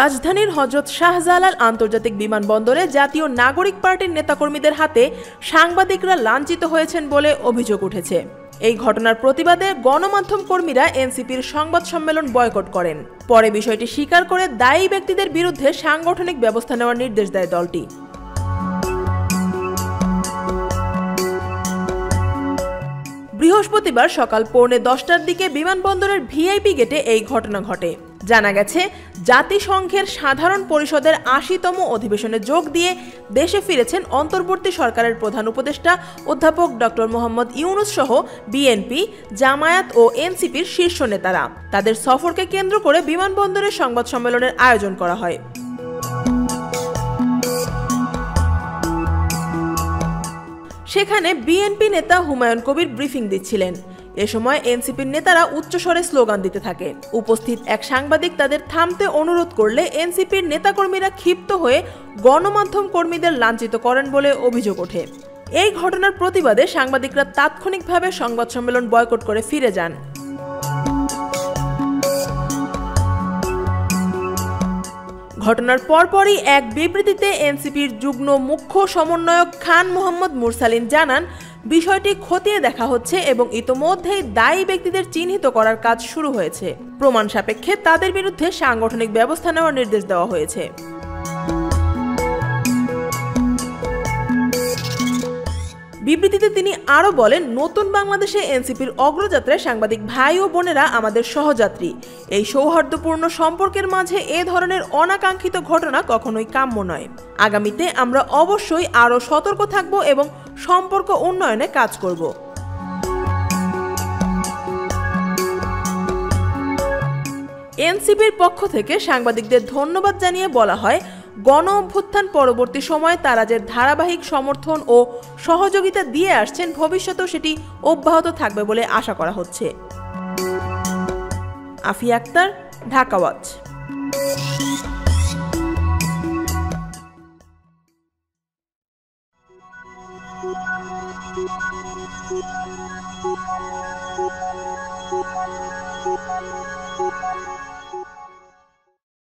রাজধানীর হযরত শাহজালাল আন্তর্জাতিক বিমানবন্দরে জাতীয় নাগরিক পার্টির নেতাকর্মীদের হাতে সাংবাদিকরা লাঞ্ছিত হয়েছেন বলে অভিযোগ উঠেছে। এই ঘটনার প্রতিবাদে গণমাধ্যম কর্মীরা এনসিপির সংবাদ সম্মেলন বয়কট করেন। পরে বিষয়টি স্বীকার করে দায়ী ব্যক্তিদের বিরুদ্ধে সাংগঠনিক ব্যবস্থা নেওয়ার নির্দেশ দেয় দলটি। বৃহস্পতিবার সকাল 9:45টার দিকে বিমানবন্দরের ভিআইপি গেটে এই ঘটনা ঘটে। জানা গেছে, জাতিসংঘের সাধারণ পরিষদের ৮০তম অধিবেশনে যোগ দিয়ে দেশে ফিরেছেন অন্তর্বর্তী সরকারের প্রধান উপদেষ্টা অধ্যাপক ডক্টর মোহাম্মদ ইউনূস সহ বিএনপি, জামায়াত ও এনসিপির শীর্ষ নেতারা। তাদের সফরকে কেন্দ্র করে বিমানবন্দরের সংবাদ সম্মেলনের আয়োজন করা হয়। সেখানে বিএনপি নেতা হুমায়ুন কবির ব্রিফিং দিচ্ছিলেন। এ সময় এনসিপির নেতারা উচ্চস্বরে স্লোগান দিতে থাকে। উপস্থিত এক সাংবাদিক তাদের থামতে অনুরোধ করলে এনসিপির নেতাকর্মীরা ক্ষিপ্ত হয়ে গণমাধ্যম কর্মীদের লাঞ্ছিত করেন বলে অভিযোগ ওঠে। এই ঘটনার প্রতিবাদে সাংবাদিকরা তাৎক্ষণিকভাবে সংবাদ সম্মেলন বয়কট করে ফিরে যান। ঘটনার পরপরই এক বিবৃতিতে এনসিপির যুগ্ম মুখ্য সমন্বয়ক খান মোহাম্মদ মুরসালিন জানান, বিষয়টি খতিয়ে দেখা হচ্ছে এবং ইতোমধ্যেই দায়ী ব্যক্তিদের চিহ্নিত করার কাজ শুরু হয়েছে। প্রমাণ সাপেক্ষে তাদের বিরুদ্ধে সাংগঠনিক ব্যবস্থা নেওয়ার নির্দেশ দেওয়া হয়েছে। বিবৃতিতে তিনি আরও বলেন, নতুন বাংলাদেশে এনসিপির অগ্রযাত্রায় সাংবাদিক ভাই ও বোনেরা আমাদের সহযাত্রী। এই সৌহার্দ্যপূর্ণ সম্পর্কের মাঝে এ ধরনের অনাকাঙ্ক্ষিত ঘটনা কখনোই কাম্য নয়। আগামীতে আমরা অবশ্যই আরও সতর্ক থাকব এবং সম্পর্ক উন্নয়নে কাজ করব। এনসিপির পক্ষ থেকে সাংবাদিকদের ধন্যবাদ জানিয়ে বলা হয়, গণ অভ্যুত্থান পরবর্তী সময়ে তারা যে ধারাবাহিক সমর্থন ও সহযোগিতা দিয়ে আসছেন, ভবিষ্যতেও সেটি অব্যাহত থাকবে বলে আশা করা হচ্ছে। আফিয়া আক্তার, ঢাকা ওয়াচ।